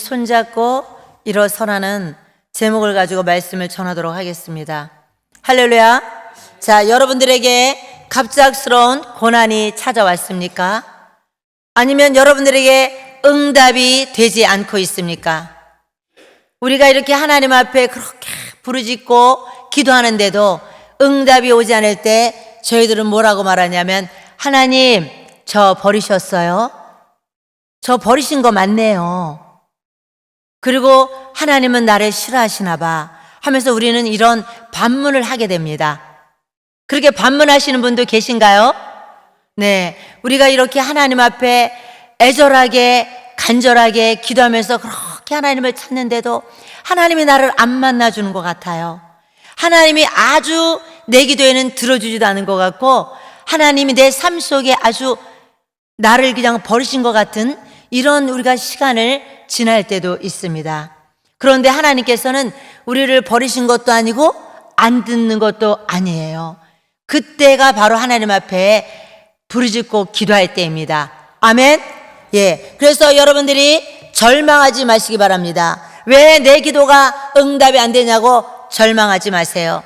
손잡고 일어서라는 제목을 가지고 말씀을 전하도록 하겠습니다. 할렐루야. 자, 여러분들에게 갑작스러운 고난이 찾아왔습니까? 아니면 여러분들에게 응답이 되지 않고 있습니까? 우리가 이렇게 하나님 앞에 그렇게 부르짖고 기도하는데도 응답이 오지 않을 때 저희들은 뭐라고 말하냐면, 하나님, 저 버리셨어요? 저 버리신 거 맞네요. 그리고 하나님은 나를 싫어하시나 봐 하면서 우리는 이런 반문을 하게 됩니다. 그렇게 반문하시는 분도 계신가요? 네, 우리가 이렇게 하나님 앞에 애절하게 간절하게 기도하면서 그렇게 하나님을 찾는데도 하나님이 나를 안 만나주는 것 같아요. 하나님이 아주 내 기도에는 들어주지도 않은 것 같고, 하나님이 내 삶 속에 아주 나를 그냥 버리신 것 같은 이런 우리가 시간을 지날 때도 있습니다. 그런데 하나님께서는 우리를 버리신 것도 아니고 안 듣는 것도 아니에요. 그때가 바로 하나님 앞에 부르짖고 기도할 때입니다. 아멘. 예. 그래서 여러분들이 절망하지 마시기 바랍니다. 왜 내 기도가 응답이 안 되냐고 절망하지 마세요.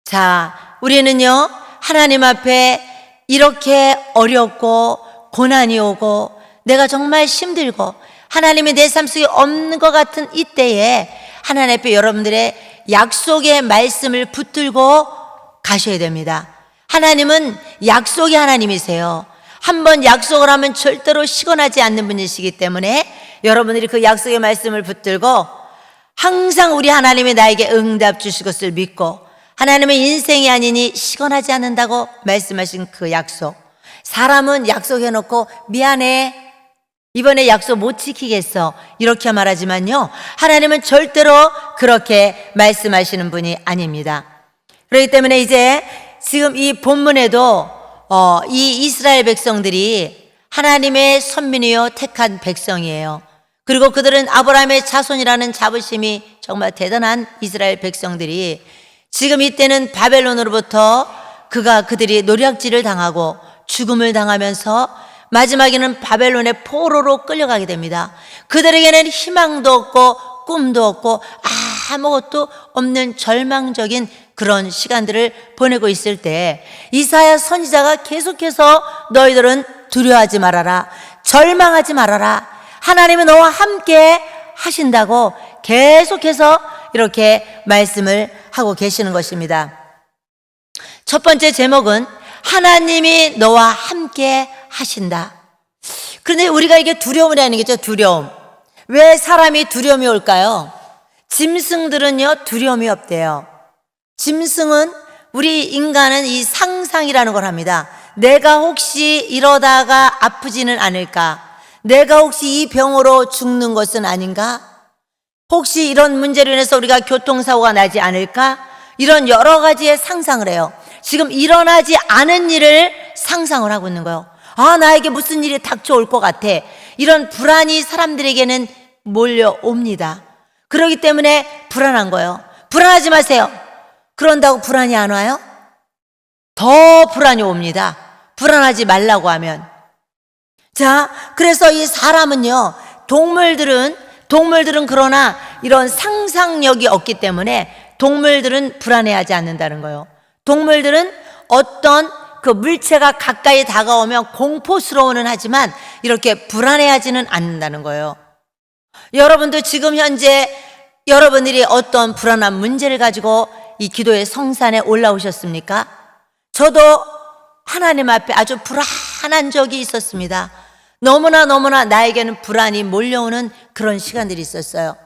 자, 우리는요, 하나님 앞에 이렇게 어렵고 고난이 오고 내가 정말 힘들고 하나님이 내 삶 속에 없는 것 같은 이때에 하나님 앞에 여러분들의 약속의 말씀을 붙들고 가셔야 됩니다. 하나님은 약속의 하나님이세요. 한번 약속을 하면 절대로 시건하지 않는 분이시기 때문에 여러분들이 그 약속의 말씀을 붙들고 항상 우리 하나님이 나에게 응답 주실 것을 믿고, 하나님의 인생이 아니니 시건하지 않는다고 말씀하신 그 약속, 사람은 약속해놓고 미안해, 이번에 약속 못 지키겠어, 이렇게 말하지만요, 하나님은 절대로 그렇게 말씀하시는 분이 아닙니다. 그렇기 때문에 이제 지금 이 본문에도 이 이스라엘 백성들이 하나님의 선민이요 택한 백성이에요. 그리고 그들은 아브라함의 자손이라는 자부심이 정말 대단한 이스라엘 백성들이 지금 이때는 바벨론으로부터 그들이 노략질을 당하고 죽음을 당하면서 마지막에는 바벨론의 포로로 끌려가게 됩니다. 그들에게는 희망도 없고 꿈도 없고 아무것도 없는 절망적인 그런 시간들을 보내고 있을 때 이사야 선지자가 계속해서 너희들은 두려워하지 말아라, 절망하지 말아라, 하나님은 너와 함께 하신다고 계속해서 이렇게 말씀을 하고 계시는 것입니다. 첫 번째 제목은 하나님이 너와 함께 하신다. 그런데 우리가 이게 두려움이라는 게죠. 두려움. 왜 사람이 두려움이 올까요? 짐승들은요, 두려움이 없대요. 짐승은, 우리 인간은 이 상상이라는 걸 합니다. 내가 혹시 이러다가 아프지는 않을까? 내가 혹시 이 병으로 죽는 것은 아닌가? 혹시 이런 문제로 인해서 우리가 교통사고가 나지 않을까? 이런 여러 가지의 상상을 해요. 지금 일어나지 않은 일을 상상을 하고 있는 거예요. 나에게 무슨 일이 닥쳐올 것 같아. 이런 불안이 사람들에게는 몰려옵니다. 그렇기 때문에 불안한 거예요. 불안하지 마세요. 그런다고 불안이 안 와요? 더 불안이 옵니다. 불안하지 말라고 하면. 자, 그래서 이 사람은요, 동물들은 그러나 이런 상상력이 없기 때문에 동물들은 불안해하지 않는다는 거예요. 동물들은 어떤 그 물체가 가까이 다가오면 공포스러워는 하지만 이렇게 불안해하지는 않는다는 거예요. 여러분도 지금 현재 여러분들이 어떤 불안한 문제를 가지고 이 기도의 성산에 올라오셨습니까? 저도 하나님 앞에 아주 불안한 적이 있었습니다. 너무나 나에게는 불안이 몰려오는 그런 시간들이 있었어요.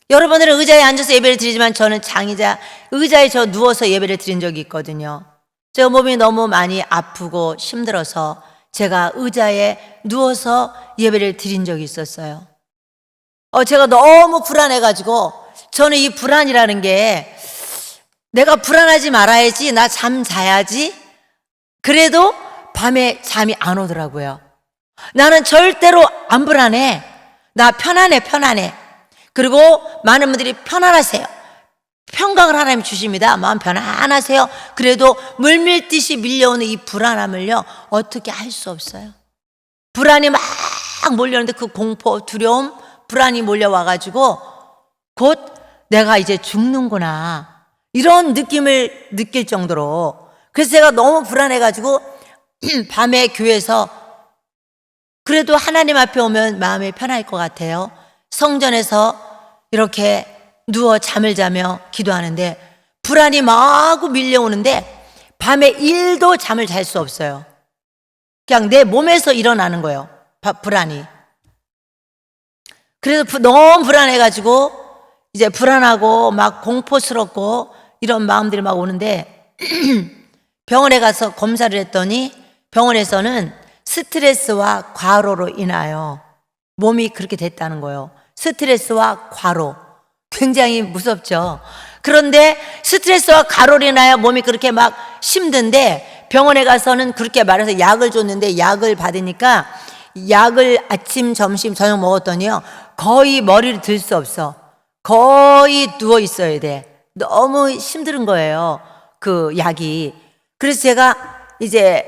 여러분들은 의자에 앉아서 예배를 드리지만 저는 장의자 의자에 누워서 예배를 드린 적이 있거든요. 제가 몸이 너무 많이 아프고 힘들어서 제가 의자에 누워서 예배를 드린 적이 있었어요. 제가 너무 불안해가지고, 저는 이 불안이라는 게 내가 불안하지 말아야지, 나 잠 자야지, 그래도 밤에 잠이 안 오더라고요. 나는 절대로 안 불안해. 나 편안해. 그리고 많은 분들이 편안하세요. 평강을 하나님 주십니다. 마음 편안하세요. 그래도 물밀듯이 밀려오는 이 불안함을요, 어떻게 할 수 없어요. 불안이 막 몰려오는데 그 공포, 두려움, 불안이 몰려와가지고 곧 내가 이제 죽는구나 이런 느낌을 느낄 정도로, 그래서 제가 너무 불안해가지고 밤에 교회에서 그래도 하나님 앞에 오면 마음이 편할 것 같아요. 성전에서 이렇게 누워 잠을 자며 기도하는데 불안이 마구 밀려오는데 밤에 1도 잠을 잘 수 없어요. 그냥 내 몸에서 일어나는 거예요, 불안이. 그래서 너무 불안해가지고 이제 불안하고 막 공포스럽고 이런 마음들이 막 오는데 병원에 가서 검사를 했더니 병원에서는 스트레스와 과로로 인하여 몸이 그렇게 됐다는 거예요. 스트레스와 과로. 굉장히 무섭죠. 그런데 스트레스와 과로로 인하여 몸이 그렇게 막 힘든데 병원에 가서는 그렇게 말해서 약을 줬는데 약을 받으니까 약을 아침, 점심, 저녁 먹었더니요 거의 머리를 들 수 없어. 거의 누워 있어야 돼. 너무 힘든 거예요, 그 약이. 그래서 제가 이제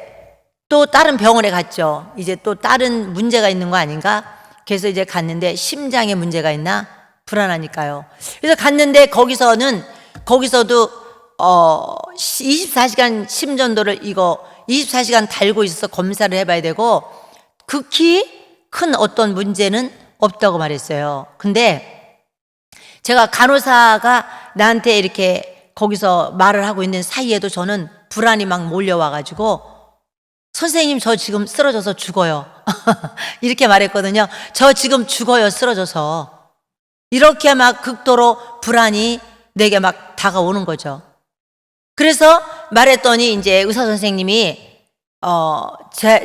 또 다른 병원에 갔죠. 이제 또 다른 문제가 있는 거 아닌가? 그래서 이제 갔는데 심장에 문제가 있나? 불안하니까요. 그래서 갔는데 거기서도 24시간 심전도를 이거 24시간 달고 있어서 검사를 해봐야 되고 극히 큰 어떤 문제는 없다고 말했어요. 근데 제가 간호사가 나한테 이렇게 거기서 말을 하고 있는 사이에도 저는 불안이 막 몰려와가지고 선생님 저 지금 쓰러져서 죽어요. 이렇게 말했거든요. 저 지금 죽어요, 쓰러져서. 이렇게 막 극도로 불안이 내게 막 다가오는 거죠. 그래서 말했더니 이제 의사 선생님이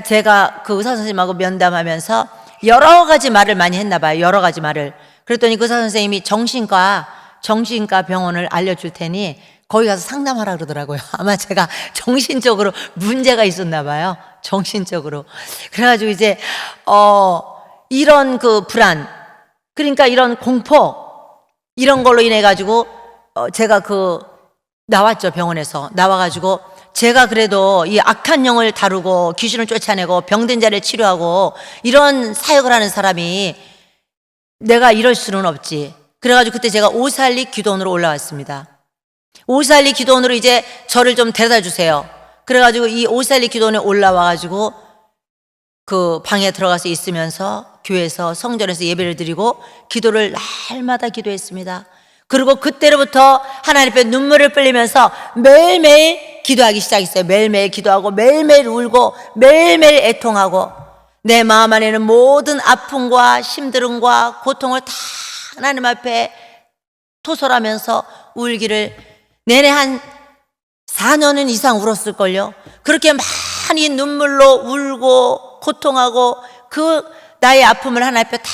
제가 그 의사 선생님하고 면담하면서 여러 가지 말을 많이 했나 봐요. 여러 가지 말을. 그랬더니 그 의사 선생님이 정신과 병원을 알려줄 테니 거기 가서 상담하라 그러더라고요. 아마 제가 정신적으로 문제가 있었나 봐요. 정신적으로. 그래가지고 이제 이런 그 불안, 그러니까 이런 공포, 이런 걸로 인해 가지고 제가 나왔죠. 병원에서 나와가지고 제가 그래도 이 악한 영을 다루고 귀신을 쫓아내고 병든 자를 치료하고 이런 사역을 하는 사람이 내가 이럴 수는 없지. 그래가지고 그때 제가 오살리 기도원으로 올라왔습니다. 오살리 기도원으로 이제 저를 좀 데려다 주세요. 그래가지고 이 오살리 기도원에 올라와가지고 그 방에 들어가서 있으면서 교회에서 성전에서 예배를 드리고 기도를 날마다 기도했습니다. 그리고 그때로부터 하나님 앞에 눈물을 흘리면서 매일매일 기도하기 시작했어요. 매일매일 기도하고 매일매일 울고 매일매일 애통하고 내 마음 안에는 모든 아픔과 힘듦과 고통을 다 하나님 앞에 토설하면서 울기를 내내 한 4년 이상 울었을걸요. 그렇게 많이 눈물로 울고 고통하고 그 나의 아픔을 하나님 앞에 다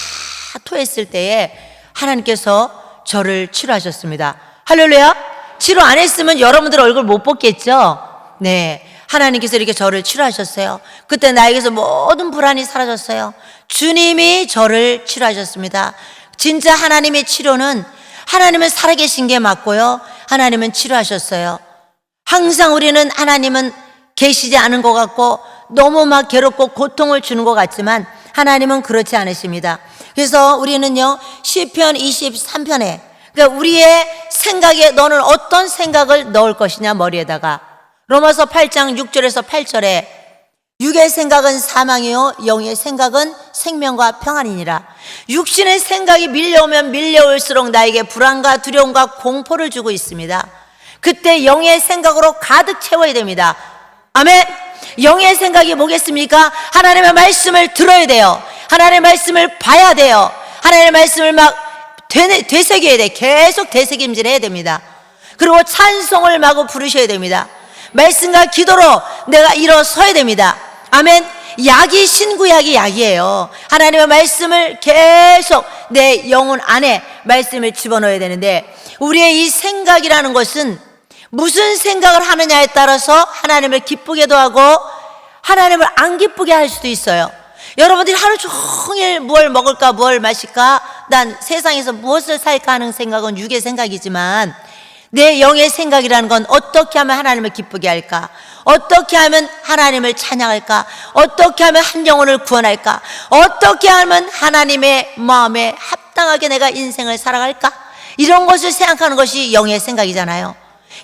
토했을 때에 하나님께서 저를 치료하셨습니다. 할렐루야. 치료 안 했으면 여러분들 얼굴 못 봤겠죠. 네, 하나님께서 이렇게 저를 치료하셨어요. 그때 나에게서 모든 불안이 사라졌어요. 주님이 저를 치료하셨습니다. 진짜 하나님의 치료는, 하나님은 살아계신 게 맞고요, 하나님은 치료하셨어요. 항상 우리는 하나님은 계시지 않은 것 같고 너무 막 괴롭고 고통을 주는 것 같지만 하나님은 그렇지 않으십니다. 그래서 우리는요, 시편 23편에 그러니까 우리의 생각에 너는 어떤 생각을 넣을 것이냐, 머리에다가. 로마서 8장 6절에서 8절에 육의 생각은 사망이요 영의 생각은 생명과 평안이니라. 육신의 생각이 밀려오면 밀려올수록 나에게 불안과 두려움과 공포를 주고 있습니다. 그때 영의 생각으로 가득 채워야 됩니다. 아멘. 영의 생각이 뭐겠습니까? 하나님의 말씀을 들어야 돼요. 하나님의 말씀을 봐야 돼요. 하나님의 말씀을 막 되새겨야 돼. 계속 되새김질 해야 됩니다. 그리고 찬송을 마구 부르셔야 됩니다. 말씀과 기도로 내가 일어서야 됩니다. 아멘. 약이 신구약이 약이에요. 하나님의 말씀을 계속 내 영혼 안에 말씀을 집어넣어야 되는데, 우리의 이 생각이라는 것은 무슨 생각을 하느냐에 따라서 하나님을 기쁘게도 하고 하나님을 안 기쁘게 할 수도 있어요. 여러분들이 하루 종일 뭘 먹을까, 뭘 마실까, 난 세상에서 무엇을 살까 하는 생각은 육의 생각이지만, 내 영의 생각이라는 건 어떻게 하면 하나님을 기쁘게 할까? 어떻게 하면 하나님을 찬양할까? 어떻게 하면 한 영혼을 구원할까? 어떻게 하면 하나님의 마음에 합당하게 내가 인생을 살아갈까? 이런 것을 생각하는 것이 영의 생각이잖아요.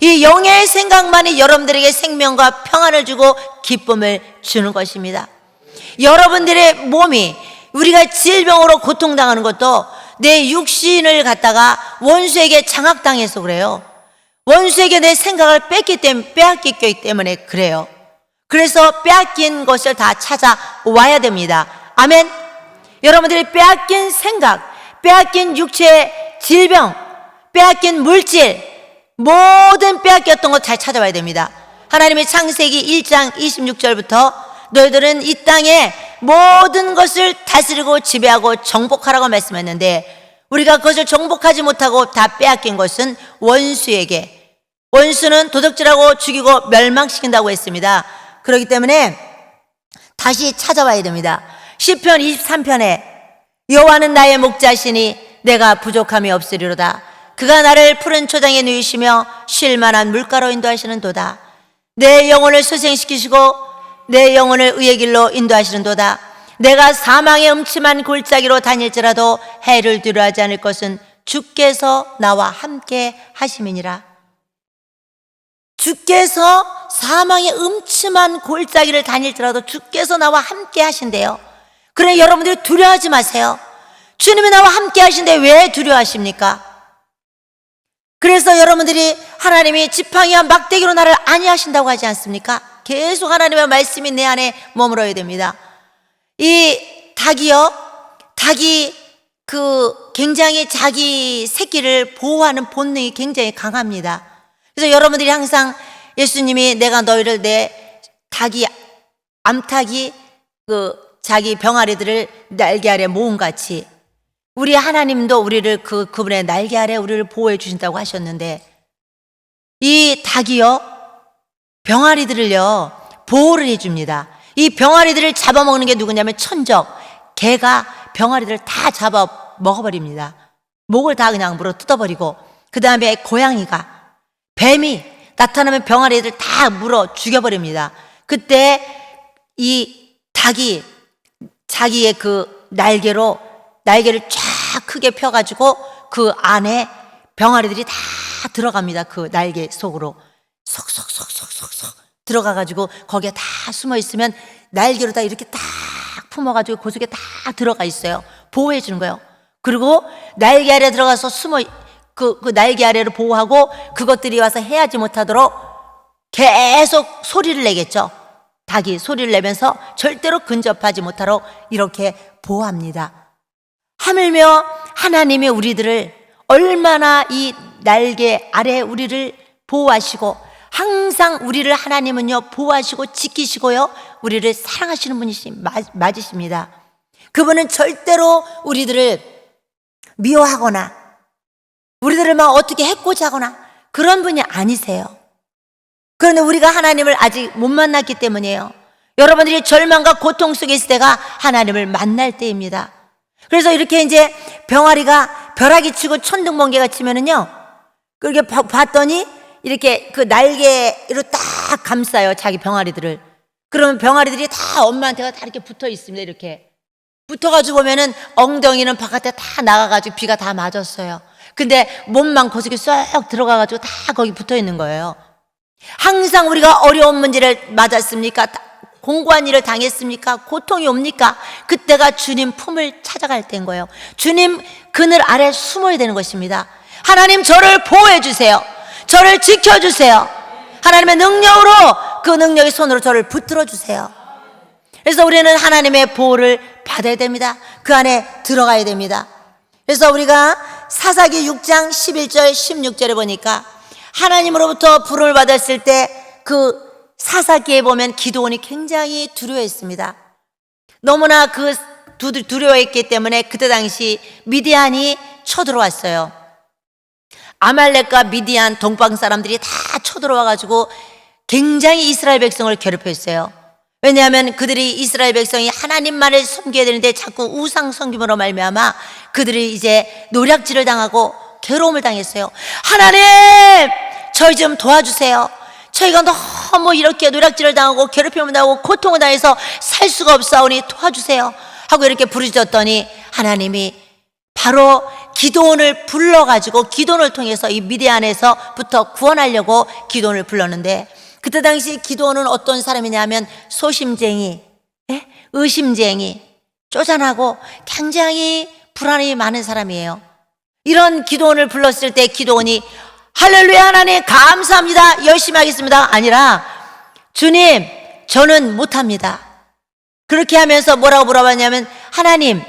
이 영의 생각만이 여러분들에게 생명과 평안을 주고 기쁨을 주는 것입니다. 여러분들의 몸이, 우리가 질병으로 고통당하는 것도 내 육신을 갖다가 원수에게 장악당해서 그래요. 원수에게 내 생각을 빼앗겼기 때문에 그래요. 그래서 빼앗긴 것을 다 찾아와야 됩니다. 아멘. 여러분들이 빼앗긴 생각, 빼앗긴 육체의 질병, 빼앗긴 물질, 모든 빼앗겼던 것 잘 찾아와야 됩니다. 하나님의 창세기 1장 26절부터 너희들은 이 땅에 모든 것을 다스리고 지배하고 정복하라고 말씀했는데, 우리가 그것을 정복하지 못하고 다 빼앗긴 것은 원수에게, 원수는 도둑질하고 죽이고 멸망시킨다고 했습니다. 그렇기 때문에 다시 찾아와야 됩니다. 시편 23편에 여호와는 나의 목자시니 내가 부족함이 없으리로다. 그가 나를 푸른 초장에 누이시며 쉴 만한 물가로 인도하시는도다. 내 영혼을 소생시키시고 내 영혼을 의의 길로 인도하시는도다. 내가 사망의 음침한 골짜기로 다닐지라도 해를 두려워하지 않을 것은 주께서 나와 함께 하심이니라. 주께서 사망의 음침한 골짜기를 다닐지라도 주께서 나와 함께 하신대요. 그러니 여러분들이 두려워하지 마세요. 주님이 나와 함께 하신데 왜 두려워하십니까? 그래서 여러분들이 하나님이 지팡이와 막대기로 나를 안위하신다고 하지 않습니까? 계속 하나님의 말씀이 내 안에 머물어야 됩니다. 이 닭이 굉장히 자기 새끼를 보호하는 본능이 굉장히 강합니다. 그래서 여러분들이 항상 예수님이 내가 너희를 내 암탉이 자기 병아리들을 날개 아래 모음같이 우리 하나님도 우리를 그분의 날개 아래 우리를 보호해 주신다고 하셨는데, 이 닭이요 병아리들을요 보호를 해줍니다. 이 병아리들을 잡아먹는 게 누구냐면 천적, 개가 병아리들을 다 잡아 먹어버립니다. 목을 다 그냥 물어 뜯어버리고, 그 다음에 고양이가, 뱀이 나타나면 병아리들 다 물어 죽여버립니다. 그때 이 닭이 자기의 날개를 쫙 크게 펴가지고 그 안에 병아리들이 다 들어갑니다. 그 날개 속으로 속속속속속속 들어가가지고 거기에 다 숨어 있으면 날개로 다 이렇게 딱 품어가지고 그 속에 다 들어가 있어요. 보호해 주는 거예요. 그리고 날개 아래 들어가서 그 날개 아래를 보호하고 그것들이 와서 헤아지 못하도록 계속 소리를 내겠죠. 닭이 소리를 내면서 절대로 근접하지 못하도록 이렇게 보호합니다. 하물며 하나님이 우리들을 얼마나 이 날개 아래 우리를 보호하시고, 항상 우리를 하나님은요 보호하시고 지키시고요 우리를 사랑하시는 분이시 맞으십니다. 그분은 절대로 우리들을 미워하거나 우리들을 막 어떻게 해코지 하거나 그런 분이 아니세요. 그런데 우리가 하나님을 아직 못 만났기 때문이에요. 여러분들이 절망과 고통 속에 있을 때가 하나님을 만날 때입니다. 그래서 이렇게 이제 병아리가 벼락이 치고 천둥번개가 치면은요, 그렇게 봤더니 이렇게 그 날개로 딱 감싸요, 자기 병아리들을. 그러면 병아리들이 다 엄마한테가 다 이렇게 붙어 있습니다. 이렇게 붙어가지고 보면은 엉덩이는 바깥에 다 나가가지고 비가 다 맞았어요. 근데 몸만 거기에 쏙 들어가가지고 다 거기 붙어 있는 거예요. 항상 우리가 어려운 문제를 맞았습니까? 공고한 일을 당했습니까? 고통이 옵니까? 그때가 주님 품을 찾아갈 때인 거예요. 주님 그늘 아래 숨어야 되는 것입니다. 하나님 저를 보호해 주세요. 저를 지켜주세요. 하나님의 능력으로, 그 능력의 손으로 저를 붙들어 주세요. 그래서 우리는 하나님의 보호를 받아야 됩니다. 그 안에 들어가야 됩니다. 그래서 우리가 사사기 6장 11절 16절에 보니까 하나님으로부터 부름을 받았을 때 그 사사기에 보면 기드온이 굉장히 두려워했습니다. 너무나 두려워했기 때문에 그때 당시 미디안이 쳐들어왔어요. 아말렉과 미디안 동방 사람들이 다 쳐들어와가지고 굉장히 이스라엘 백성을 괴롭혔어요. 왜냐하면 그들이 이스라엘 백성이 하나님만을 섬겨야 되는데 자꾸 우상 섬김으로 말미암아 그들이 이제 노략질을 당하고 괴로움을 당했어요. 하나님 저희 좀 도와주세요. 저희가 너무 이렇게 노략질을 당하고 괴롭힘을 당하고 고통을 당해서 살 수가 없사오니 도와주세요 하고 이렇게 부르짖었더니 하나님이 바로 기드온을 불러가지고 기드온을 통해서 이 미디안에서부터 구원하려고 기드온을 불렀는데, 그때 당시 기드온은 어떤 사람이냐면 소심쟁이, 의심쟁이, 쪼잔하고 굉장히 불안이 많은 사람이에요. 이런 기드온을 불렀을 때 기드온이 할렐루야 하나님 감사합니다 열심히 하겠습니다 아니라 주님 저는 못합니다. 그렇게 하면서 뭐라고 물어봤냐면, 하나님,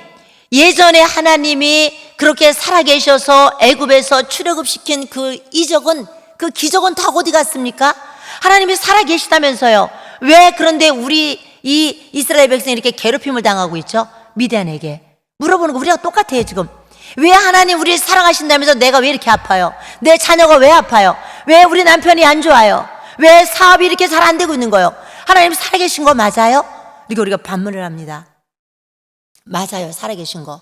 예전에 하나님이 그렇게 살아계셔서 애굽에서 출애굽시킨 그 이적은, 그 기적은 다 어디 갔습니까? 하나님이 살아계시다면서요. 왜 그런데 우리 이 이스라엘 백성이 이렇게 괴롭힘을 당하고 있죠? 미디안에게 물어보는 거 우리랑 똑같아요. 지금 왜 하나님 우리 사랑하신다면서 내가 왜 이렇게 아파요? 내 자녀가 왜 아파요? 왜 우리 남편이 안 좋아요? 왜 사업이 이렇게 잘 안 되고 있는 거예요? 하나님 살아계신 거 맞아요? 이렇게 우리가 반문을 합니다. 맞아요, 살아계신 거.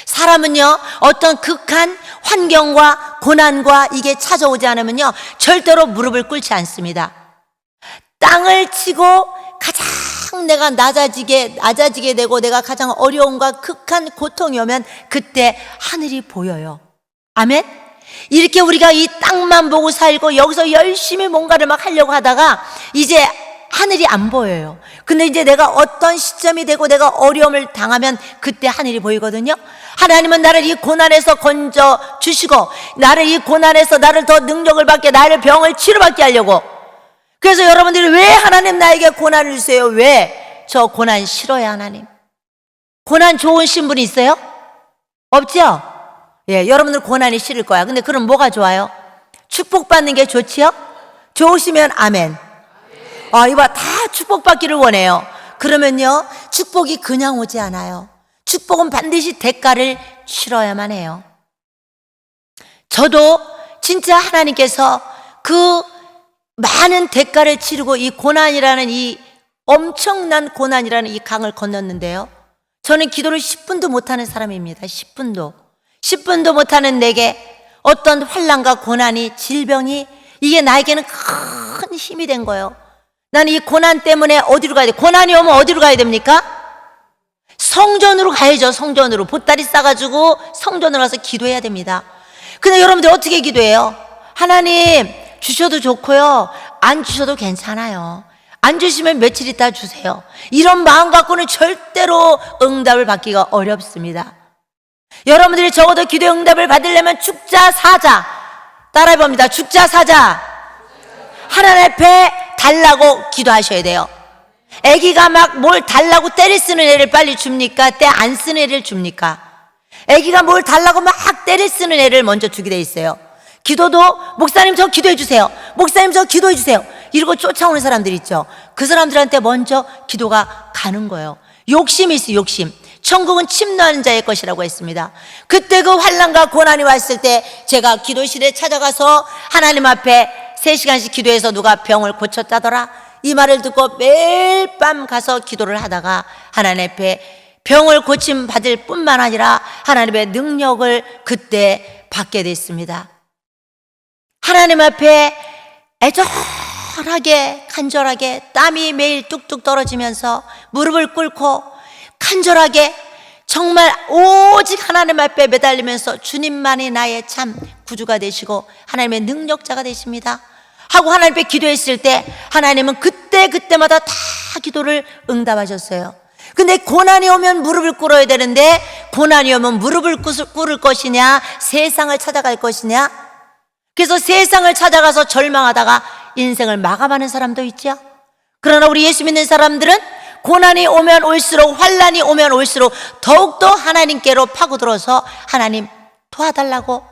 사람은요, 어떤 극한 환경과 고난과 이게 찾아오지 않으면요, 절대로 무릎을 꿇지 않습니다. 땅을 치고 가장 내가 낮아지게 되고 내가 가장 어려움과 극한 고통이 오면 그때 하늘이 보여요. 아멘? 이렇게 우리가 이 땅만 보고 살고 여기서 열심히 뭔가를 막 하려고 하다가 이제 하늘이 안 보여요. 근데 이제 내가 어떤 시점이 되고 내가 어려움을 당하면 그때 하늘이 보이거든요. 하나님은 나를 이 고난에서 건져 주시고 나를 이 고난에서 나를 더 능력을 받게, 나를 병을 치료받게 하려고. 그래서 여러분들이 왜 하나님 나에게 고난을 주세요? 왜? 저 고난 싫어요, 하나님. 고난 좋으신 분이 있어요? 없죠? 예, 여러분들 고난이 싫을 거야. 근데 그럼 뭐가 좋아요? 축복받는 게 좋지요? 좋으시면 아멘. 이봐, 다 축복받기를 원해요. 그러면요, 축복이 그냥 오지 않아요. 축복은 반드시 대가를 치러야만 해요. 저도 진짜 하나님께서 그 많은 대가를 치르고 이 고난이라는 이 엄청난 고난이라는 이 강을 건넜는데요, 저는 기도를 10분도 못하는 사람입니다. 10분도 못하는 내게 어떤 환난과 고난이, 질병이, 이게 나에게는 큰 힘이 된 거예요. 나는 이 고난 때문에 어디로 가야 돼? 고난이 오면 어디로 가야 됩니까? 성전으로 가야죠. 성전으로 보따리 싸가지고 성전으로 가서 기도해야 됩니다. 근데 여러분들 어떻게 기도해요? 하나님 주셔도 좋고요, 안 주셔도 괜찮아요. 안 주시면 며칠 있다 주세요. 이런 마음 갖고는 절대로 응답을 받기가 어렵습니다. 여러분들이 적어도 기도 응답을 받으려면 죽자 사자, 따라해봅니다. 죽자 사자, 하나님 앞에 달라고 기도하셔야 돼요. 아기가 막 뭘 달라고 때를 쓰는 애를 빨리 줍니까? 때 안 쓰는 애를 줍니까? 아기가 뭘 달라고 막 때를 쓰는 애를 먼저 주게 돼 있어요. 기도도 목사님 저 기도해 주세요, 목사님 저 기도해 주세요 이러고 쫓아오는 사람들 있죠. 그 사람들한테 먼저 기도가 가는 거예요. 욕심이 있어요. 욕심. 천국은 침노하는 자의 것이라고 했습니다. 그때 그 환난과 고난이 왔을 때 제가 기도실에 찾아가서 하나님 앞에 3시간씩 기도해서 누가 병을 고쳤다더라, 이 말을 듣고 매일 밤 가서 기도를 하다가 하나님 앞에 병을 고침 받을 뿐만 아니라 하나님의 능력을 그때 받게 됐습니다. 하나님 앞에 애절하게 간절하게 땀이 매일 뚝뚝 떨어지면서 무릎을 꿇고 간절하게 정말 오직 하나님 앞에 매달리면서 주님만이 나의 참 구주가 되시고 하나님의 능력자가 되십니다 하고 하나님 앞에 기도했을 때 하나님은 그때마다 다 기도를 응답하셨어요. 근데 고난이 오면 무릎을 꿇어야 되는데, 고난이 오면 무릎을 꿇을 것이냐 세상을 찾아갈 것이냐. 그래서 세상을 찾아가서 절망하다가 인생을 마감하는 사람도 있죠. 그러나 우리 예수 믿는 사람들은 고난이 오면 올수록, 환난이 오면 올수록 더욱더 하나님께로 파고들어서 하나님 도와달라고,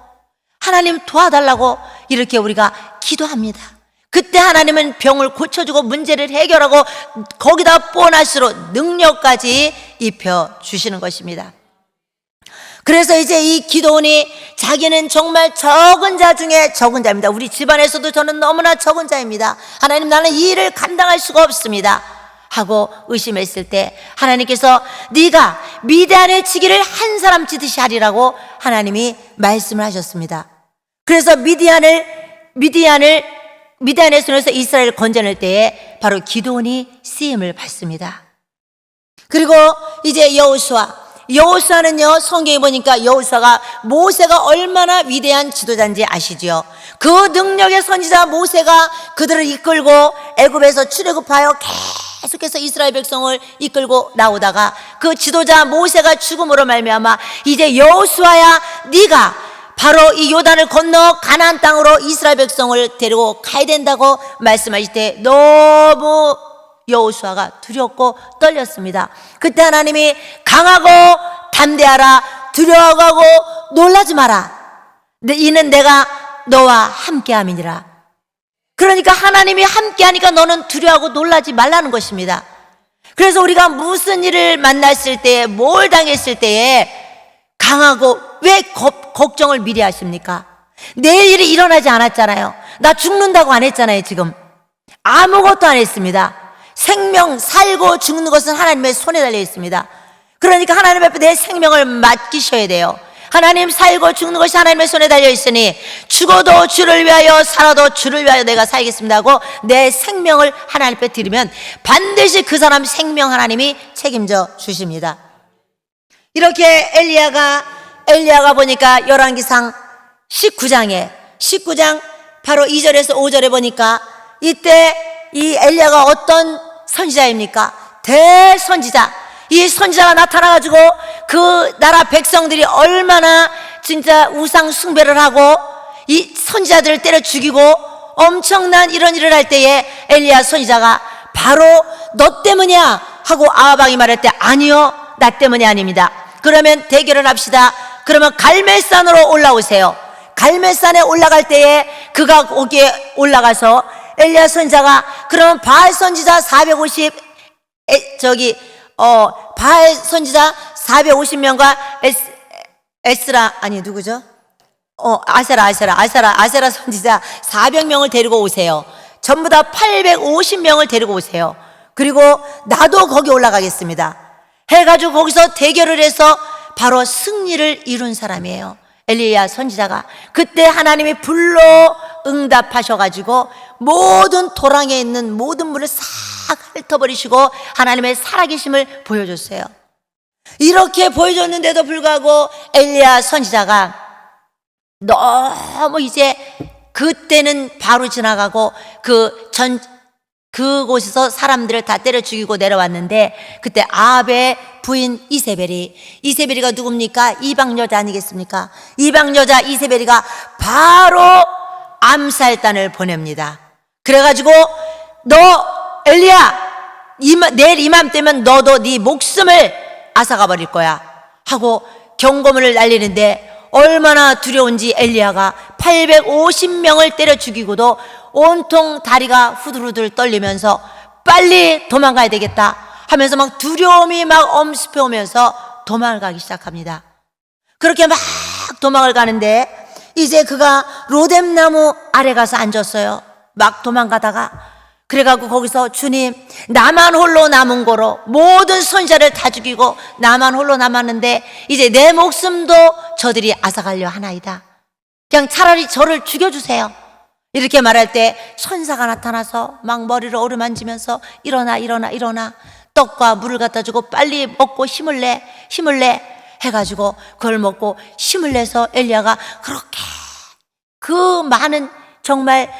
하나님 도와달라고 이렇게 우리가 기도합니다. 그때 하나님은 병을 고쳐주고 문제를 해결하고 거기다 보너스로 능력까지 입혀주시는 것입니다. 그래서 이제 이 기도원이 자기는 정말 적은 자 중에 적은 자입니다. 우리 집안에서도 저는 너무나 적은 자입니다. 하나님, 나는 이 일을 감당할 수가 없습니다 하고 의심했을 때 하나님께서 네가 미디안의 치기를 한 사람 치듯이 하리라고 하나님이 말씀을 하셨습니다. 그래서 미디안의 손에서 이스라엘을 건져낼 때에 바로 기도원이 쓰임을 받습니다. 그리고 이제 여호수아, 여호수아는요, 성경에 보니까 여호수아가 모세가 얼마나 위대한 지도자인지 아시지요? 그 능력의 선지자 모세가 그들을 이끌고 애굽에서 출애굽하여 계속해서 이스라엘 백성을 이끌고 나오다가 그 지도자 모세가 죽음으로 말미암아 이제 여호수아야, 네가 바로 이 요단을 건너 가나안 땅으로 이스라엘 백성을 데리고 가야 된다고 말씀하실 때 너무 여호수아가 두렵고 떨렸습니다. 그때 하나님이 강하고 담대하라, 두려워하고 놀라지 마라, 이는 내가 너와 함께함이니라. 그러니까 하나님이 함께하니까 너는 두려워하고 놀라지 말라는 것입니다. 그래서 우리가 무슨 일을 만났을 때에, 뭘 당했을 때에 강하고 왜 걱정을 미리 하십니까? 내일 일이 일어나지 않았잖아요. 나 죽는다고 안 했잖아요. 지금 아무것도 안 했습니다. 생명, 살고 죽는 것은 하나님의 손에 달려 있습니다. 그러니까 하나님 앞에 내 생명을 맡기셔야 돼요. 하나님, 살고 죽는 것이 하나님의 손에 달려 있으니 죽어도 주를 위하여, 살아도 주를 위하여 내가 살겠습니다 하고 내 생명을 하나님 앞에 드리면 반드시 그 사람 생명 하나님이 책임져 주십니다. 이렇게 엘리야가 보니까 열왕기상 19장 바로 2절에서 5절에 보니까 이때 이 엘리야가 어떤 선지자입니까? 대선지자. 이 선지자가 나타나가지고 그 나라 백성들이 얼마나 진짜 우상 숭배를 하고 이 선지자들을 때려 죽이고 엄청난 이런 일을 할 때에 엘리야 선지자가 바로 너 때문이야 하고 아하방이 말할 때 아니요, 나 때문이 아닙니다. 그러면 대결을 합시다. 그러면 갈멜산으로 올라오세요. 갈멜산에 올라갈 때에 그가 거기에 올라가서 엘리야 선지자가 그러면 바알 선지자 450명과 에스라 아니 누구죠? 아세라 선지자 400명을 데리고 오세요. 전부 다 850명을 데리고 오세요. 그리고 나도 거기 올라가겠습니다 해가지고 거기서 대결을 해서 바로 승리를 이룬 사람이에요. 엘리야 선지자가. 그때 하나님이 불로 응답하셔가지고 모든 도랑에 있는 모든 물을 싹 핥아버리시고 하나님의 살아계심을 보여줬어요. 이렇게 보여줬는데도 불구하고 엘리야 선지자가 너무 이제 그때는 바로 지나가고 그곳에서 사람들을 다 때려 죽이고 내려왔는데 그때 아합의 부인 이세벨이가 누굽니까? 이방 여자 아니겠습니까? 이방 여자 이세벨이가 바로 암살단을 보냅니다. 그래가지고 너 엘리야, 내일 이맘때면 너도 네 목숨을 앗아가 버릴 거야 하고 경고문을 날리는데 얼마나 두려운지 엘리야가 850명을 때려 죽이고도 온통 다리가 후들후들 떨리면서 빨리 도망가야 되겠다 하면서 막 두려움이 막 엄습해 오면서 도망을 가기 시작합니다. 그렇게 막 도망을 가는데 이제 그가 로뎀나무 아래 가서 앉았어요. 막 도망가다가 그래갖고 거기서 주님, 나만 홀로 남은 거로 모든 선지자를 다 죽이고 나만 홀로 남았는데 이제 내 목숨도 저들이 앗아가려 하나이다. 그냥 차라리 저를 죽여주세요. 이렇게 말할 때 천사가 나타나서 막 머리를 어루만지면서 일어나 떡과 물을 갖다 주고 빨리 먹고 힘을 내 해가지고 그걸 먹고 힘을 내서 엘리야가 그렇게 그 많은 정말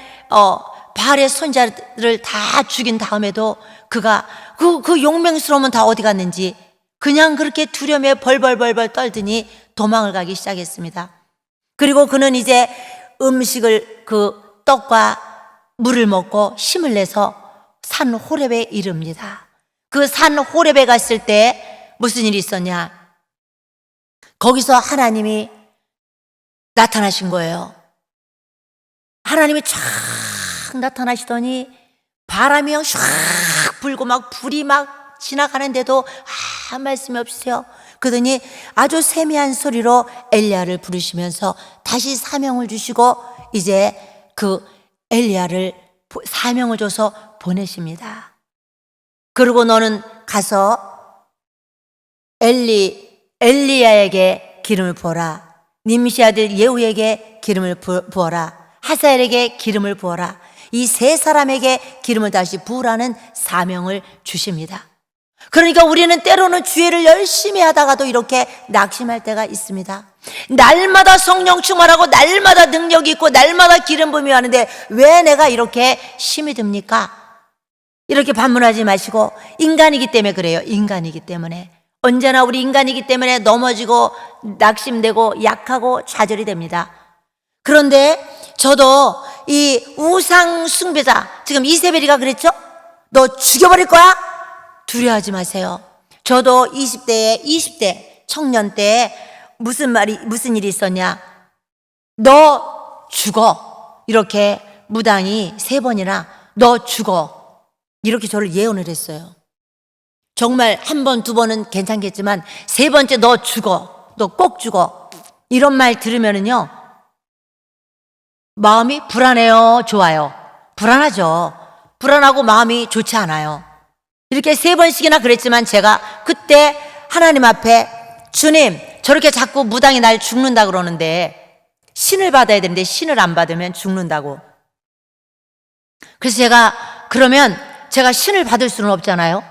바알의 선지자를 다 죽인 다음에도 그가 그 용맹스러움은 다 어디 갔는지 그냥 그렇게 두려움에 벌벌 떨더니 도망을 가기 시작했습니다. 그리고 그는 이제 음식을 그 떡과 물을 먹고 힘을 내서 산 호렙에 이릅니다. 그 산 호렙에 갔을 때 무슨 일이 있었냐? 거기서 하나님이 나타나신 거예요. 하나님이 쫙 나타나시더니 바람이 샥 불고 막 불이 막 지나가는데도 아무 말씀이 없으세요. 그러더니 아주 세미한 소리로 엘리야를 부르시면서 다시 사명을 주시고 이제 그 엘리야를 사명을 줘서 보내십니다. 그리고 너는 가서 엘리야에게 기름을 부어라. 님시 아들 예후에게 기름을 부어라. 하사엘에게 기름을 부어라. 이 세 사람에게 기름을 다시 부으라는 사명을 주십니다. 그러니까 우리는 때로는 주의를 열심히 하다가도 이렇게 낙심할 때가 있습니다. 날마다 성령 충만하고 날마다 능력이 있고 날마다 기름 부음이 하는데 왜 내가 이렇게 힘이 듭니까? 이렇게 반문하지 마시고, 인간이기 때문에 그래요. 인간이기 때문에. 언제나 우리 인간이기 때문에 넘어지고 낙심되고 약하고 좌절이 됩니다. 그런데 저도 이 우상 숭배자, 지금 이세벨이가 그랬죠? 너 죽여버릴 거야? 두려워하지 마세요. 저도 20대 청년 때 무슨 일이 있었냐? 너 죽어. 이렇게 무당이 3번이나 너 죽어. 이렇게 저를 예언을 했어요. 정말 1번, 2번은 괜찮겠지만 3번째 너 죽어. 너 꼭 죽어. 이런 말 들으면은요, 마음이 불안해요? 좋아요? 불안하죠. 불안하고 마음이 좋지 않아요. 이렇게 3번씩이나 그랬지만 제가 그때 하나님 앞에, 주님, 저렇게 자꾸 무당이 날 죽는다 그러는데 신을 받아야 되는데 신을 안 받으면 죽는다고. 그래서 그러면 제가 신을 받을 수는 없잖아요.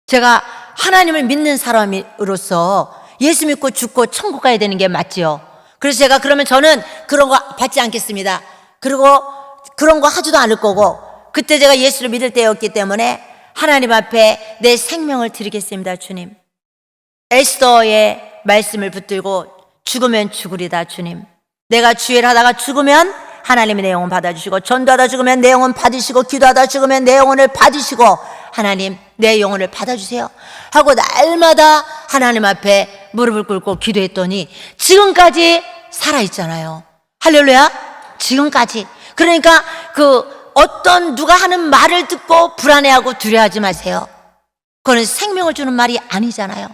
제가 하나님을 믿는 사람으로서 예수 믿고 죽고 천국 가야 되는 게 맞지요. 그래서 그러면 저는 그런 거 받지 않겠습니다. 그리고 그런 거 하지도 않을 거고, 그때 제가 예수를 믿을 때였기 때문에 하나님 앞에 내 생명을 드리겠습니다. 주님, 에스더의 말씀을 붙들고 죽으면 죽으리다. 주님, 내가 주의를 하다가 죽으면 하나님이 내 영혼 받아주시고, 전도하다 죽으면 내 영혼 받으시고, 기도하다 죽으면 내 영혼을 받으시고, 하나님 내 영혼을 받아주세요 하고 날마다 하나님 앞에 무릎을 꿇고 기도했더니 지금까지 살아있잖아요. 할렐루야. 지금까지. 그러니까 어떤 누가 하는 말을 듣고 불안해하고 두려워하지 마세요. 그건 생명을 주는 말이 아니잖아요.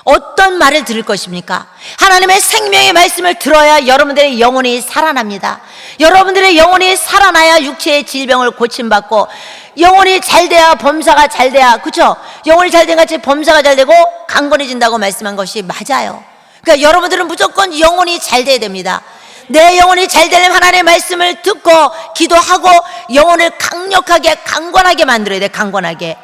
어떤 말을 들을 것입니까? 하나님의 생명의 말씀을 들어야 여러분들의 영혼이 살아납니다. 여러분들의 영혼이 살아나야 육체의 질병을 고침받고, 영혼이 잘 돼야 범사가 잘 돼야, 그렇죠? 영혼이 잘 된 같이 범사가 잘 되고 강건해진다고 말씀한 것이 맞아요. 그러니까 여러분들은 무조건 영혼이 잘 돼야 됩니다. 내 영혼이 잘 되려면 하나님의 말씀을 듣고 기도하고 영혼을 강력하게 강건하게 만들어야 돼. 강건하게.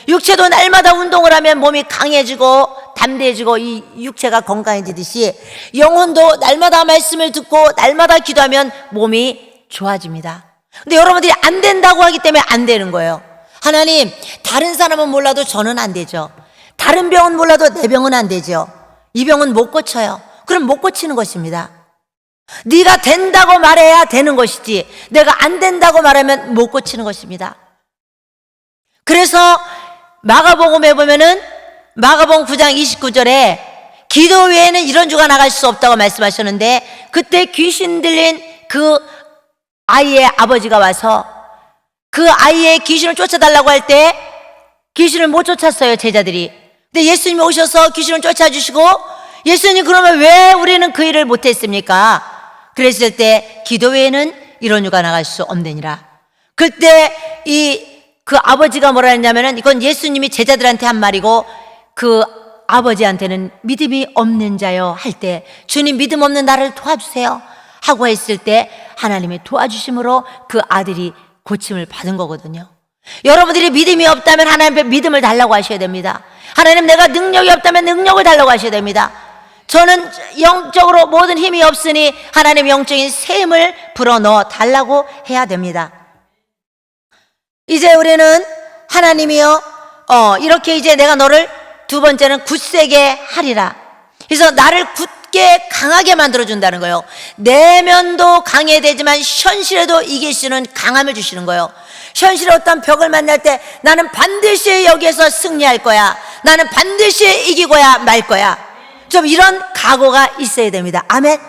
육체도 날마다 운동을 하면 몸이 강해지고 담대해지고 이 육체가 건강해지듯이 영혼도 날마다 말씀을 듣고 날마다 기도하면 몸이 좋아집니다. 근데 여러분들이 안 된다고 하기 때문에 안 되는 거예요. 하나님, 다른 사람은 몰라도 저는 안 되죠. 다른 병은 몰라도 내 병은 안 되죠. 이 병은 못 고쳐요. 그럼 못 고치는 것입니다. 네가 된다고 말해야 되는 것이지, 내가 안 된다고 말하면 못 고치는 것입니다. 그래서 마가복음에 보면은 마가복음 9장 29절에 기도 외에는 이런 주가 나갈 수 없다고 말씀하셨는데, 그때 귀신 들린 그 아이의 아버지가 와서 그 아이의 귀신을 쫓아달라고 할 때 귀신을 못 쫓았어요, 제자들이. 근데 예수님이 오셔서 귀신을 쫓아주시고, 예수님, 그러면 왜 우리는 그 일을 못했습니까? 그랬을 때 기도 외에는 이런 유가 나갈 수 없느니라. 그때 그 아버지가 뭐라 했냐면은, 이건 예수님이 제자들한테 한 말이고 그 아버지한테는 믿음이 없는 자여 할 때, 주님, 믿음 없는 나를 도와주세요 하고 했을 때 하나님의 도와주심으로 그 아들이 고침을 받은 거거든요. 여러분들이 믿음이 없다면 하나님 앞에 믿음을 달라고 하셔야 됩니다. 하나님, 내가 능력이 없다면 능력을 달라고 하셔야 됩니다. 저는 영적으로 모든 힘이 없으니 하나님 영적인 샘을 불어넣어 달라고 해야 됩니다. 이제 우리는 하나님이요, 이렇게 이제 내가 너를 두 번째는 굳세게 하리라. 그래서 나를 굳게 강하게 만들어준다는 거예요. 내면도 강해야 되지만 현실에도 이길 수 있는 강함을 주시는 거예요. 현실의 어떤 벽을 만날 때 나는 반드시 여기에서 승리할 거야, 나는 반드시 이기고야 말 거야, 좀 이런 각오가 있어야 됩니다. 아멘.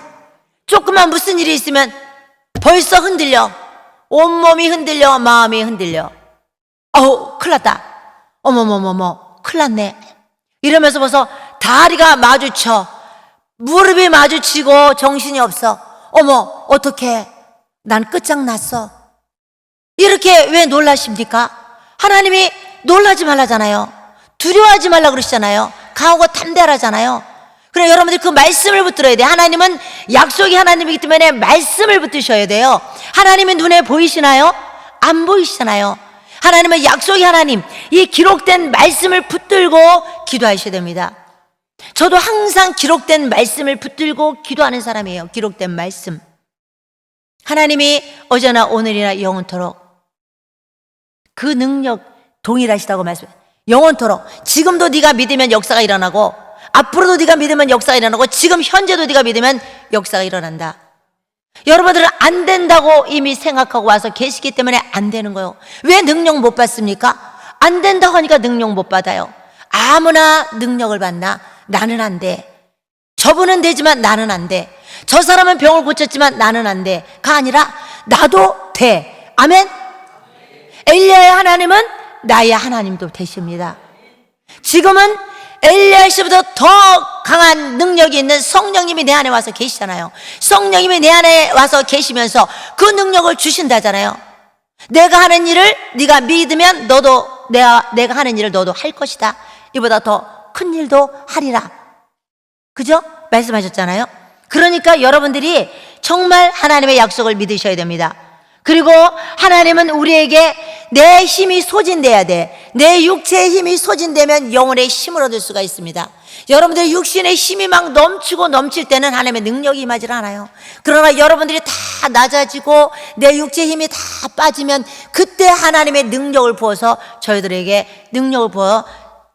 조금만 무슨 일이 있으면 벌써 흔들려. 온몸이 흔들려, 마음이 흔들려. 큰일 났다. 어머머머머, 큰일 났네. 이러면서 벌써 다리가 마주쳐, 무릎이 마주치고 정신이 없어. 어머, 어떡해, 난 끝장났어. 이렇게 왜 놀라십니까? 하나님이 놀라지 말라잖아요. 두려워하지 말라 그러시잖아요. 강하고 담대하라잖아요. 그래, 여러분들 그 말씀을 붙들어야 돼요. 하나님은 약속이 하나님이기 때문에 말씀을 붙드셔야 돼요. 하나님의 눈에 보이시나요? 안 보이시잖아요. 하나님은 약속의 하나님, 이 기록된 말씀을 붙들고 기도하셔야 됩니다. 저도 항상 기록된 말씀을 붙들고 기도하는 사람이에요. 기록된 말씀. 하나님이 어제나 오늘이나 영원토록 그 능력 동일하시다고 말씀해요. 영원토록. 지금도 네가 믿으면 역사가 일어나고, 앞으로도 네가 믿으면 역사가 일어나고, 지금 현재도 네가 믿으면 역사가 일어난다. 여러분들은 안 된다고 이미 생각하고 와서 계시기 때문에 안 되는 거예요. 왜 능력 못 받습니까? 안 된다고 하니까 능력 못 받아요. 아무나 능력을 받나? 나는 안 돼. 저분은 되지만 나는 안 돼. 저 사람은 병을 고쳤지만 나는 안 돼. 가 아니라 나도 돼. 아멘? 엘리야의 하나님은 나의 하나님도 되십니다. 지금은 엘리야 씨보다 더 강한 능력이 있는 성령님이 내 안에 와서 계시잖아요. 성령님이 내 안에 와서 계시면서 그 능력을 주신다잖아요. 내가 하는 일을 네가 믿으면 너도 내가 하는 일을 너도 할 것이다. 이보다 더 큰 일도 하리라. 그죠? 말씀하셨잖아요. 그러니까 여러분들이 정말 하나님의 약속을 믿으셔야 됩니다. 그리고 하나님은 우리에게 내 힘이 소진돼야 돼. 내 육체의 힘이 소진되면 영혼의 힘을 얻을 수가 있습니다. 여러분들 육신의 힘이 막 넘치고 넘칠 때는 하나님의 능력이 임하지 않아요. 그러나 여러분들이 다 낮아지고 내 육체의 힘이 다 빠지면 그때 하나님의 능력을 부어서 저희들에게 능력을 부어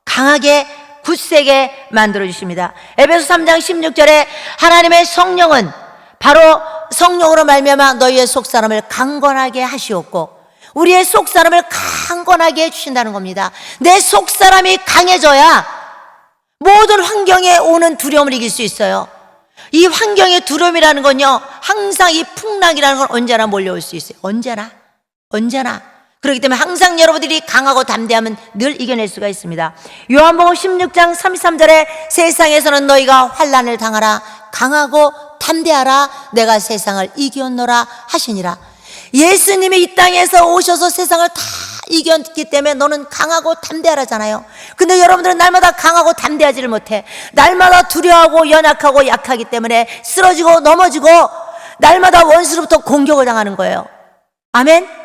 강하게 굳세게 만들어 주십니다. 에베소 3장 16절에 하나님의 성령은 바로 성령으로 말미암아 너희의 속사람을 강건하게 하시옵고, 우리의 속사람을 강건하게 해주신다는 겁니다. 내 속사람이 강해져야 모든 환경에 오는 두려움을 이길 수 있어요. 이 환경의 두려움이라는 건요, 항상 이 풍랑이라는 건 언제나 몰려올 수 있어요. 언제나. 그렇기 때문에 항상 여러분들이 강하고 담대하면 늘 이겨낼 수가 있습니다. 요한복음 16장 33절에 세상에서는 너희가 환난을 당하라, 강하고 담대하라, 내가 세상을 이겼노라 하시니라. 예수님이 이 땅에서 오셔서 세상을 다 이겼기 때문에 너는 강하고 담대하라잖아요. 근데 여러분들은 날마다 강하고 담대하지를 못해. 날마다 두려워하고 연약하고 약하기 때문에 쓰러지고 넘어지고 날마다 원수로부터 공격을 당하는 거예요. 아멘?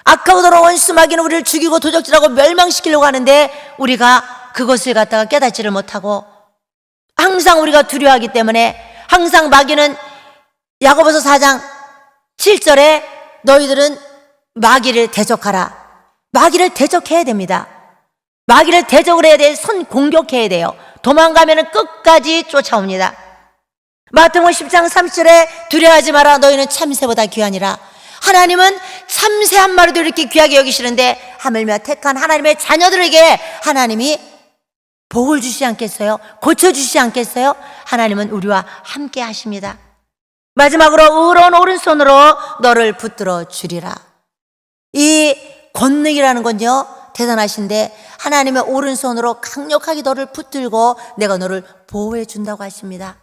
악하고 더러운 원수 마귀는 우리를 죽이고 도적질하고 멸망시키려고 하는데 우리가 그것을 갖다가 깨닫지를 못하고 항상 우리가 두려워하기 때문에 항상 마귀는 야고보서 4장 7절에 너희들은 마귀를 대적하라. 마귀를 대적해야 됩니다. 마귀를 대적을 해야 돼. 선 공격해야 돼요. 도망가면 끝까지 쫓아옵니다. 마태복음 10장 30절에 두려워하지 마라. 너희는 참새보다 귀하니라. 하나님은 참새 한 마리도 이렇게 귀하게 여기시는데 하물며 택한 하나님의 자녀들에게 하나님이 복을 주시지 않겠어요? 고쳐주시지 않겠어요? 하나님은 우리와 함께 하십니다. 마지막으로 의로운 오른손으로 너를 붙들어 주리라. 이 권능이라는 건요 대단하신데 하나님의 오른손으로 강력하게 너를 붙들고 내가 너를 보호해 준다고 하십니다.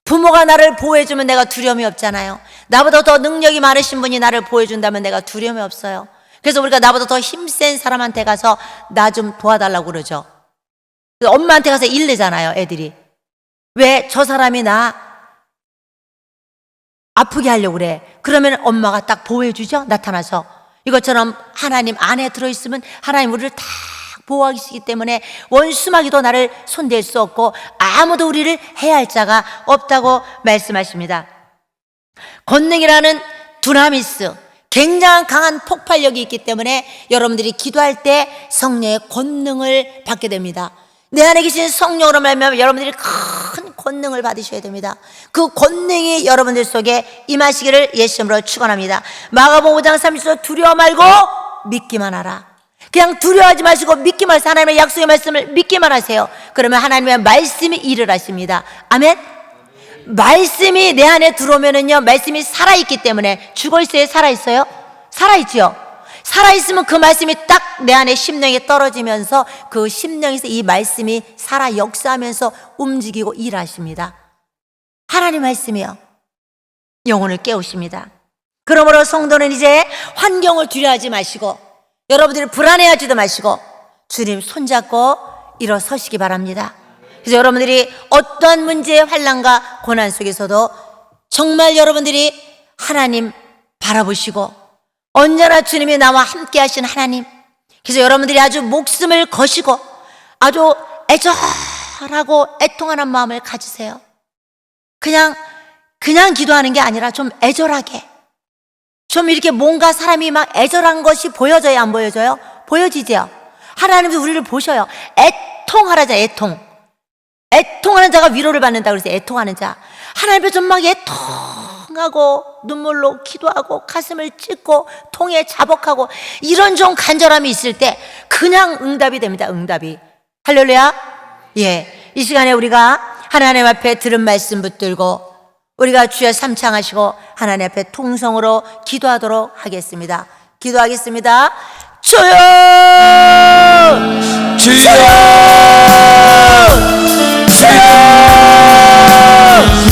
부모가 나를 보호해주면 내가 두려움이 없잖아요. 나보다 더 능력이 많으신 분이 나를 보호해준다면 내가 두려움이 없어요. 그래서 우리가 나보다 더 힘센 사람한테 가서 나 좀 도와달라고 그러죠. 엄마한테 가서 일내잖아요, 애들이. 왜 저 사람이 나 아프게 하려고 그래. 그러면 엄마가 딱 보호해주죠, 나타나서. 이것처럼 하나님 안에 들어있으면 하나님 우리를 다 보호하시기 때문에 원수마귀도 나를 손댈 수 없고 아무도 우리를 해야 할 자가 없다고 말씀하십니다. 권능이라는 두나미스, 굉장한 강한 폭발력이 있기 때문에 여러분들이 기도할 때 성령의 권능을 받게 됩니다. 내 안에 계신 성령으로 말미암아 여러분들이 큰 권능을 받으셔야 됩니다. 그 권능이 여러분들 속에 임하시기를 예수님으로 축원합니다. 마가복음 5장 30절 두려워 말고 믿기만 하라. 그냥 두려워하지 마시고 믿기만 하세요. 하나님의 약속의 말씀을 믿기만 하세요. 그러면 하나님의 말씀이 일을 하십니다. 아멘? 말씀이 내 안에 들어오면은요, 말씀이 살아있기 때문에 죽어있어요? 살아있어요? 살아있지요? 살아있으면 그 말씀이 딱 내 안에 심령에 떨어지면서 그 심령에서 이 말씀이 살아 역사하면서 움직이고 일하십니다. 하나님 말씀이요. 영혼을 깨우십니다. 그러므로 성도는 이제 환경을 두려워하지 마시고 여러분들이 불안해하지도 마시고 주님 손잡고 일어서시기 바랍니다. 그래서 여러분들이 어떠한 문제의 환난과 고난 속에서도 정말 여러분들이 하나님 바라보시고 언제나 주님이 나와 함께 하신 하나님, 그래서 여러분들이 아주 목숨을 거시고 아주 애절하고 애통하는 마음을 가지세요. 그냥 기도하는 게 아니라 좀 애절하게, 좀 이렇게 뭔가 사람이 막 애절한 것이 보여져요, 안 보여져요? 보여지죠? 하나님도 우리를 보셔요. 애통하라자, 애통하는 자가 위로를 받는다 그래서 애통하는 자. 하나님 앞에 좀 막 애통하고 눈물로 기도하고 가슴을 찢고 통에 자복하고 이런 좀 간절함이 있을 때 그냥 응답이 됩니다. 응답이. 할렐루야. 예, 이 시간에 우리가 하나님 앞에 들은 말씀 붙들고 우리가 주여 삼창하시고 하나님 앞에 통성으로 기도하도록 하겠습니다. 기도하겠습니다. 주여, 주여